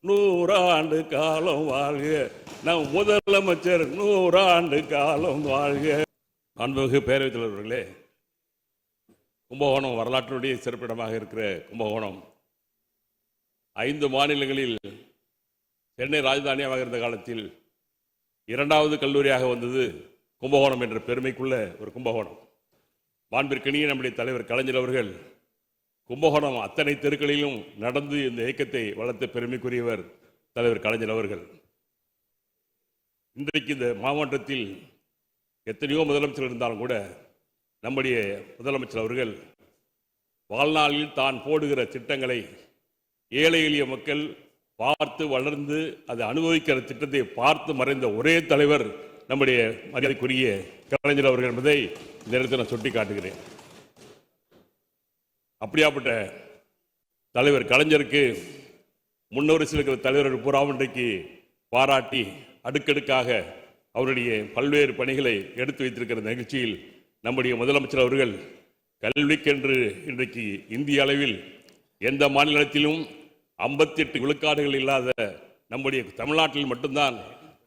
100 காலம் வாழ்க. நம் முதலமைச்சர் 100 காலம் வாழ்க. அன்புமிகு பேரவைத் தலைவர்களே, கும்பகோணம் வரலாற்றுடைய சிறப்பிடமாக இருக்கிற கும்பகோணம் 5 மாநிலங்களில் சென்னை ராஜதானியாக இருந்த காலத்தில் 2வது கல்லூரியாக வந்தது கும்பகோணம் என்ற பெருமைக்குள்ள ஒரு கும்பகோணம். மாண்பிற்கினிய நம்முடைய தலைவர் கலைஞர் அவர்கள் கும்பகோணம் அத்தனை தெருக்களிலும் நடந்து இந்த இயக்கத்தை வளர்த்த பெருமைக்குரியவர் தலைவர் கலைஞர் அவர்கள். இன்றைக்கு இந்த மாவட்டத்தில் எத்தனையோ முதலமைச்சர் இருந்தாலும் கூட நம்முடைய முதலமைச்சர் அவர்கள் வாழ்நாளில் தான் போடுகிற திட்டங்களை ஏழை எளிய மக்கள் பார்த்து வளர்ந்து அதை அனுபவிக்கிற திட்டத்தை பார்த்து மறைந்த ஒரே தலைவர் நம்முடைய மரியாதைக்குரிய கலைஞர் அவர்கள் என்பதை இந்த நேரத்தில் நான் சுட்டி காட்டுகிறேன். அப்படியாப்பட்ட தலைவர் கலைஞருக்கு முன்னோரில் இருக்கிற தலைவர்கள் பூராவும் இன்றைக்கு பாராட்டி அடுக்கடுக்காக அவருடைய பல்வேறு பணிகளை எடுத்து வைத்திருக்கிற நிகழ்ச்சியில் நம்முடைய முதலமைச்சர் அவர்கள் கல்விக்கென்று இன்றைக்கு இந்திய அளவில் எந்த மாநிலத்திலும் 58 விழுக்காடுகள் இல்லாத நம்முடைய தமிழ்நாட்டில் மட்டும்தான்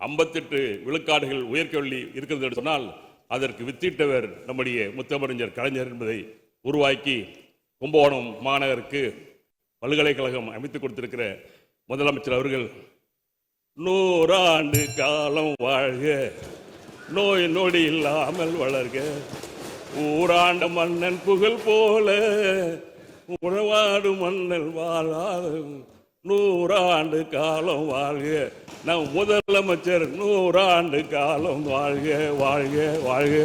58 விழுக்காடுகள் உயர்கல்வி இருக்கிறது என்று சொன்னால் அதற்கு வித்திட்டவர் நம்முடைய முத்தமிழறிஞர் கலைஞர் என்பதை உருவாக்கி கும்பகோணம் மாநகருக்கு பல்கலைக்கழகம் அமைத்துக் கொடுத்திருக்கிற முதலமைச்சர் அவர்கள் 100 காலம் வாழ்க, நோய் நொடி இல்லாமல் வளர்க, ஊராண்ட மன்னன் புகழ் போல உறவாடு மன்னன் வாழாது 100 காலம் வாழ்க. நம் முதலமைச்சர் 100 காலம் வாழ்க வாழ்க வாழ்க.